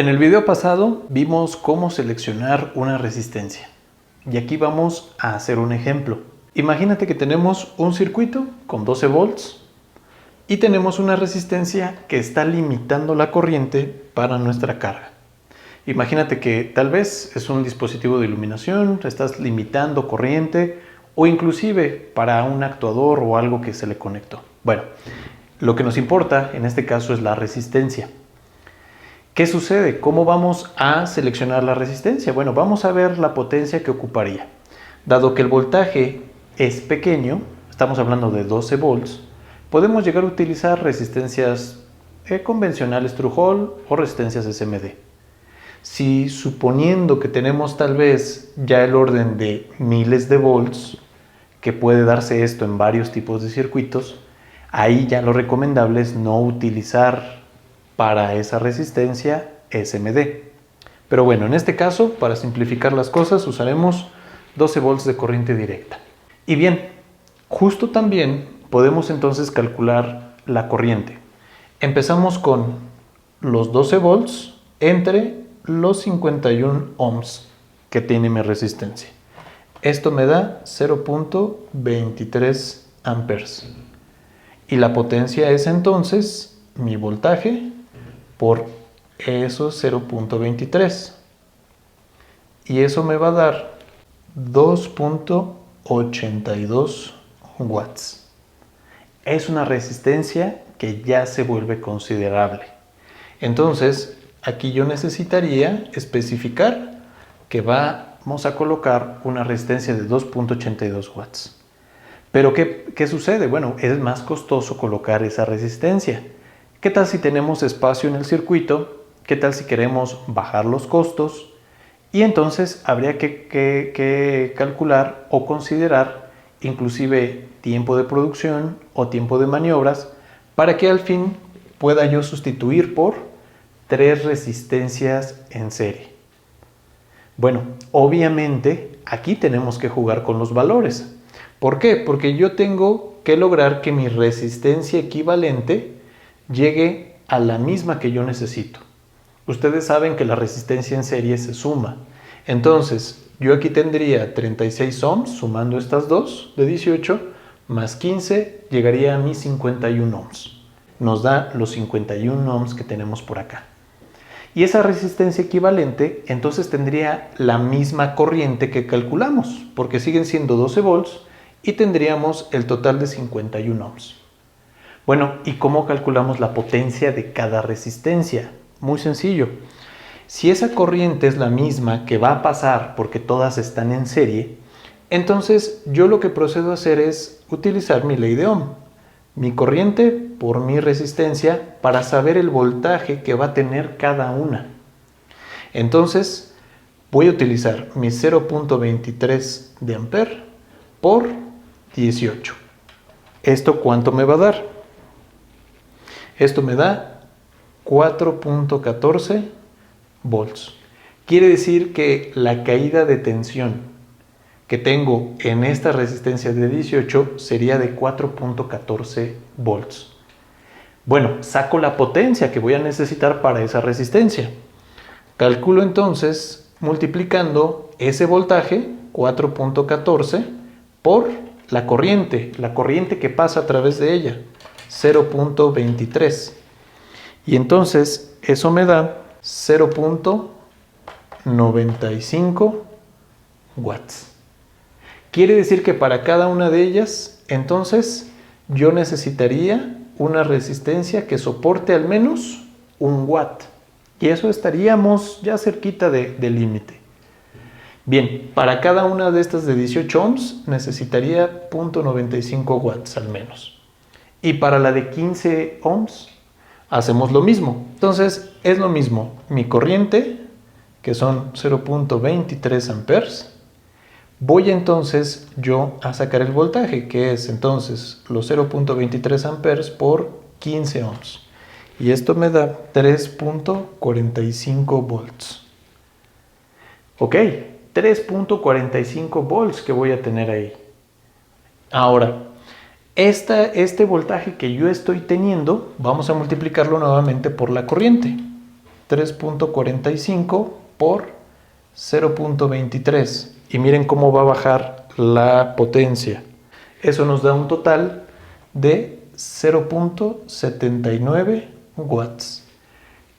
En el video pasado vimos cómo seleccionar una resistencia y aquí vamos a hacer un ejemplo. Imagínate que tenemos un circuito con 12 volts y tenemos una resistencia que está limitando la corriente para nuestra carga. Imagínate que tal vez es un dispositivo de iluminación, estás limitando corriente o inclusive para un actuador o algo que se le conectó. Bueno, lo que nos importa en este caso es la resistencia. ¿Qué sucede? ¿Cómo vamos a seleccionar la resistencia? Bueno, vamos a ver la potencia que ocuparía. Dado que el voltaje es pequeño, estamos hablando de 12 volts, podemos llegar a utilizar resistencias convencionales True Hall o resistencias SMD. Si suponiendo que tenemos tal vez ya el orden de miles de volts, que puede darse esto en varios tipos de circuitos, ahí ya lo recomendable es no utilizar para esa resistencia SMD. Pero bueno, en este caso, para simplificar las cosas, usaremos 12 volts de corriente directa. Y bien, justo también podemos entonces calcular la corriente. Empezamos con los 12 volts entre los 51 ohms que tiene mi resistencia. Esto me da 0.23 amperes. Y la potencia es entonces mi voltaje por esos 0.23. Y eso me va a dar 2.82 watts. Es una resistencia que ya se vuelve considerable. Entonces, aquí yo necesitaría especificar que vamos a colocar una resistencia de 2.82 watts. Pero ¿qué sucede? Bueno, es más costoso colocar esa resistencia. ¿Qué tal si tenemos espacio en el circuito? ¿Qué tal si queremos bajar los costos? Y entonces habría que calcular o considerar inclusive tiempo de producción o tiempo de maniobras para que al fin pueda yo sustituir por 3 resistencias en serie. Bueno, obviamente aquí tenemos que jugar con los valores. ¿Por qué? Porque yo tengo que lograr que mi resistencia equivalente llegue a la misma que yo necesito. Ustedes saben que la resistencia en serie se suma. Entonces, yo aquí tendría 36 ohms, sumando estas dos de 18, más 15, llegaría a mis 51 ohms. Nos da los 51 ohms que tenemos por acá. Y esa resistencia equivalente, entonces tendría la misma corriente que calculamos, porque siguen siendo 12 volts y tendríamos el total de 51 ohms. Bueno, ¿y cómo calculamos la potencia de cada resistencia? Muy sencillo. Si esa corriente es la misma que va a pasar porque todas están en serie, entonces yo lo que procedo a hacer es utilizar mi ley de Ohm, mi corriente por mi resistencia para saber el voltaje que va a tener cada una. Entonces voy a utilizar mi 0.23 de ampere por 18. ¿Esto cuánto me va a dar? Esto me da 4.14 volts. Quiere decir que la caída de tensión que tengo en esta resistencia de 18 sería de 4.14 volts. Bueno, saco la potencia que voy a necesitar para esa resistencia. Calculo entonces multiplicando ese voltaje, 4.14, por la corriente que pasa a través de ella, 0.23. Y entonces eso me da 0.95 watts. Quiere decir que para cada una de ellas, entonces, yo necesitaría una resistencia que soporte al menos 1 watt. Y eso estaríamos ya cerquita del límite. Bien, para cada una de estas de 18 ohms necesitaría 0.95 watts al menos. Y para la de 15 ohms hacemos lo mismo. Entonces es lo mismo mi corriente, que son 0.23 amperes. Voy entonces yo a sacar el voltaje, que es entonces los 0.23 amperes por 15 ohms. Y esto me da 3.45 volts. Ok, 3.45 volts que voy a tener ahí. Ahora, este voltaje que yo estoy teniendo, vamos a multiplicarlo nuevamente por la corriente. 3.45 por 0.23. Y miren cómo va a bajar la potencia. Eso nos da un total de 0.79 watts.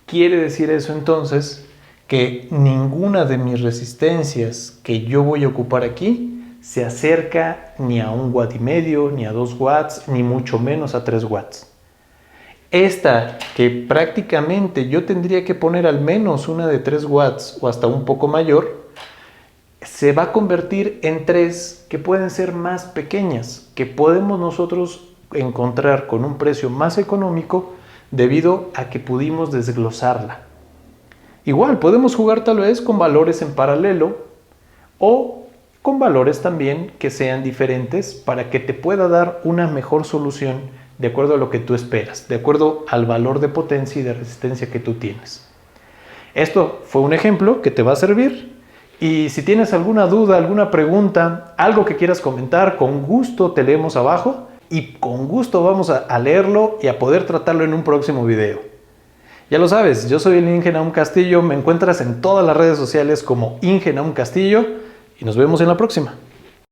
Quiere decir eso entonces que ninguna de mis resistencias que yo voy a ocupar aquí se acerca ni a 1,5 watts, ni a 2 watts, ni mucho menos a 3 watts. Esta, que prácticamente yo tendría que poner al menos una de 3 watts o hasta un poco mayor, se va a convertir en 3 que pueden ser más pequeñas, que podemos nosotros encontrar con un precio más económico debido a que pudimos desglosarla. Igual podemos jugar tal vez con valores en paralelo o con valores también que sean diferentes para que te pueda dar una mejor solución de acuerdo a lo que tú esperas, de acuerdo al valor de potencia y de resistencia que tú tienes. Esto fue un ejemplo que te va a servir. Y si tienes alguna duda, alguna pregunta, algo que quieras comentar, con gusto te leemos abajo y con gusto vamos a leerlo y a poder tratarlo en un próximo video. Ya lo sabes, yo soy el Inge Nahum Castillo, me encuentras en todas las redes sociales como Inge Nahum Castillo y nos vemos en la próxima.